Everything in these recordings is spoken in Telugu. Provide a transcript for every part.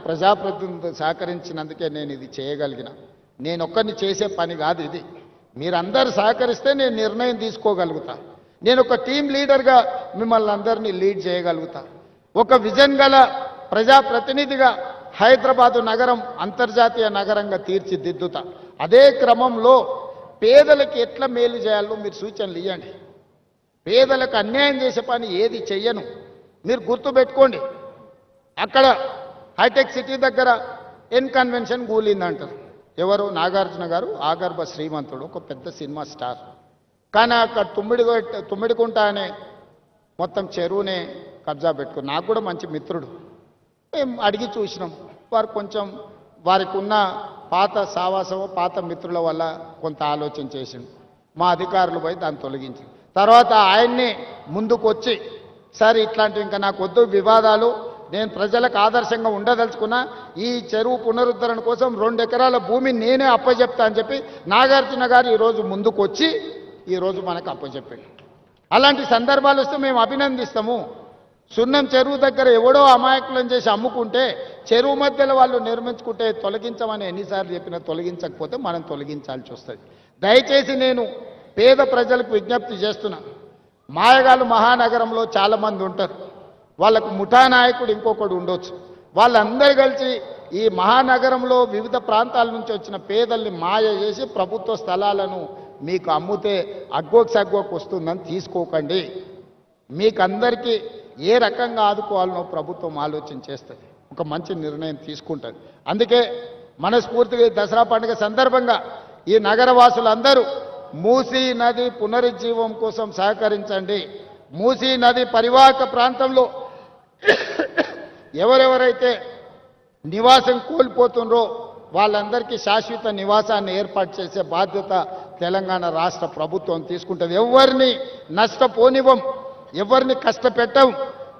ప్రజాప్రతినిధులు సహకరించినందుకే నేను ఇది చేయగలిగిన. నేను ఒక్కరిని చేసే పని కాదు ఇది. మీరందరూ సహకరిస్తే నేను నిర్ణయం తీసుకోగలుగుతా. నేను ఒక టీమ్ లీడర్గా మిమ్మల్ని అందరినీ లీడ్ చేయగలుగుతా. ఒక విజన్ గల ప్రజాప్రతినిధిగా హైదరాబాదు నగరం అంతర్జాతీయ నగరంగా తీర్చిదిద్దుతా. అదే క్రమంలో పేదలకు ఎట్లా మేలు చేయాలో మీరు సూచనలు ఇవ్వండి. పేదలకు అన్యాయం చేసే పని ఏది చెయ్యను. మీరు గుర్తుపెట్టుకోండి, అక్కడ హైటెక్ సిటీ దగ్గర ఎన్ కన్వెన్షన్ కూలిందంటారు. ఎవరు? నాగార్జున గారు ఆగర్భ శ్రీమంతుడు, ఒక పెద్ద సినిమా స్టార్. కానీ అక్కడ తుమ్మిడికుంట అనే మొత్తం చెరువునే కబ్జా పెట్టుకుని, నాకు కూడా మంచి మిత్రుడు. మేము అడిగి చూసినాం. వారు కొంచెం వారికి ఉన్న పాత సావాసం పాత మిత్రుల వల్ల కొంత ఆలోచన చేసిండు. మా అధికారులు పోయి దాన్ని తొలగించింది. తర్వాత ఆయన్నే ముందుకు వచ్చి, సార్ ఇట్లాంటివి ఇంకా నాకు వద్దు వివాదాలు, నేను ప్రజలకు ఆదర్శంగా ఉండదలుచుకున్నా, ఈ చెరువు పునరుద్ధరణ కోసం 2 ఎకరాల భూమిని నేనే అప్పచెప్తా అని చెప్పి నాగార్జున గారు ఈరోజు ముందుకు వచ్చి ఈరోజు మనకు అప్పచెప్పాడు. అలాంటి సందర్భాలు వస్తే మేము అభినందిస్తాము. సున్నం చెరువు దగ్గర ఎవడో అమాయకులను చేసి అమ్ముకుంటే చెరువు మధ్యలో వాళ్ళు నిర్మించుకుంటే తొలగించమని ఎన్నిసార్లు చెప్పినా తొలగించకపోతే మనం తొలగించాల్సి వస్తుంది. దయచేసి నేను పేద ప్రజలకు విజ్ఞప్తి చేస్తున్నా. మాయగాళ్ళు మహానగరంలో చాలామంది ఉంటారు. వాళ్ళకు ముఠా నాయకుడు ఇంకొకడు ఉండొచ్చు. వాళ్ళందరూ కలిసి ఈ మహానగరంలో వివిధ ప్రాంతాల నుంచి వచ్చిన పేదల్ని మాయ చేసి ప్రభుత్వ స్థలాలను మీకు అమ్ముతే అగ్గోకి సగ్గోకి వస్తుందని తీసుకోకండి. మీకందరికీ ఏ రకంగా ఆదుకోవాలనో ప్రభుత్వం ఆలోచన చేస్తుంది, ఒక మంచి నిర్ణయం తీసుకుంటుంది. అందుకే మనస్ఫూర్తిగా దసరా పండుగ సందర్భంగా ఈ నగరవాసులందరూ మూసీ నది పునరుజ్జీవం కోసం సహకరించండి. మూసీ నది పరివాహక ప్రాంతంలో ఎవరెవరైతే నివాసం కోల్పోతుండ్రో వాళ్ళందరికీ శాశ్వత నివాసాన్ని ఏర్పాటు చేసే బాధ్యత తెలంగాణ రాష్ట్ర ప్రభుత్వం తీసుకుంటుంది. ఎవరిని నష్టపోనివ్వం, ఎవరిని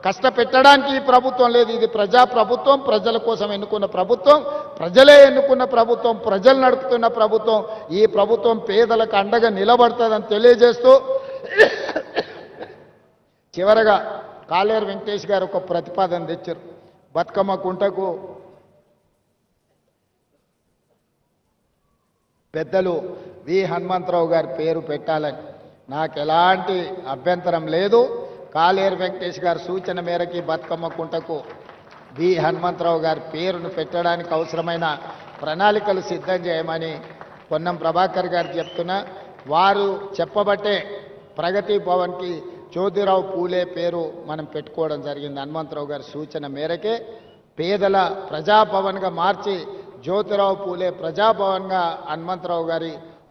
కష్టపెట్టడానికి ఈ ప్రభుత్వం లేదు. ఇది ప్రజా ప్రభుత్వం, ప్రజల కోసం ఎన్నుకున్న ప్రభుత్వం, ప్రజలే ఎన్నుకున్న ప్రభుత్వం, ప్రజలు నడుపుతున్న ప్రభుత్వం. ఈ ప్రభుత్వం పేదలకు అండగా నిలబడుతుందని తెలియజేస్తూ చివరగా కాలేరు వెంకటేష్ గారు ఒక ప్రతిపాదన తెచ్చారు. బతుకమ్మ కుంటకు పెద్దలు వి హనుమంతరావు గారి పేరు పెట్టాలని నాకు ఎలాంటి అభ్యంతరం లేదు. కాలేరు వెంకటేష్ గారి సూచన మేరకి బతుకమ్మ కుంటకు వి హనుమంతరావు గారి పేరును పెట్టడానికి అవసరమైన ప్రణాళికలు సిద్ధం చేయమని పొన్నం ప్రభాకర్ గారు చెప్తున్నా. వారు చెప్పబట్టే ప్రగతి భవన్కి జ్యోతిరావు పూలే పేరు మనం పెట్టుకోవడం జరిగింది. హనుమంతరావు గారి సూచన మేరకే పేదల ప్రజాభవన్గా మార్చి జ్యోతిరావు పూలే ప్రజాభవన్గా హనుమంతరావు గారి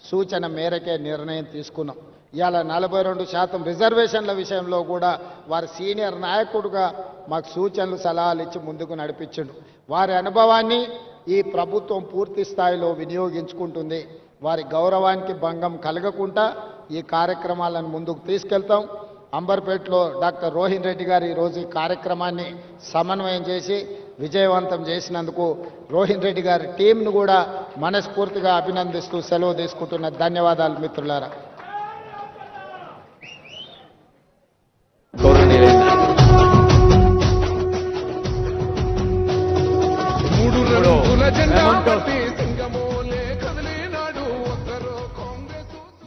సూచన మేరకే నిర్ణయం తీసుకున్నాం. ఇవాళ 42% రిజర్వేషన్ల విషయంలో కూడా వారి సీనియర్ నాయకుడుగా మాకు సూచనలు సలహాలు ఇచ్చి ముందుకు నడిపించిండు. వారి అనుభవాన్ని ఈ ప్రభుత్వం పూర్తి స్థాయిలో వినియోగించుకుంటుంది. వారి గౌరవానికి భంగం కలగకుండా ఈ కార్యక్రమాలను ముందుకు తీసుకెళ్తాం. అంబర్పేటలో డాక్టర్ రోహిన్ రెడ్డి గారు ఈరోజు ఈ కార్యక్రమాన్ని సమన్వయం చేసి విజయవంతం చేసినందుకు రోహిన్ రెడ్డి గారి టీంను కూడా మనస్ఫూర్తిగా అభినందిస్తూ సెలవు తీసుకుంటున్న. ధన్యవాదాలు మిత్రులారా.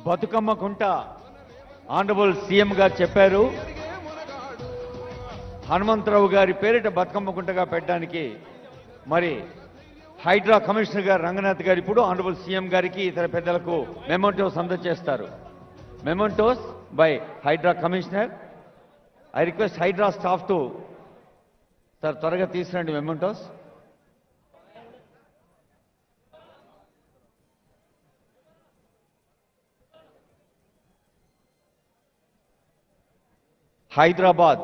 బతుకమ్మ కుంట ఆనరబుల్ సీఎం గారు చెప్పారు, హనుమంతరావు గారి పేరిట బతుకమ్మ కుంటగా పెట్టడానికి మరి హైడ్రా కమిషనర్ గారు రంగనాథ్ గారు ఇప్పుడు ఆనరబుల్ సీఎం గారికి ఇతర పెద్దలకు మెమోటోస్ అందజేస్తారు. Mementos by HYDRAA commissioner. I request HYDRAA staff to sir త్వరగా తీసుకురండి మెమోటోస్. హైదరాబాద్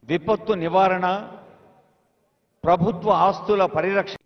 విపత్తు నివారణ ప్రభుత్వ ఆస్తుల పరిరక్షణ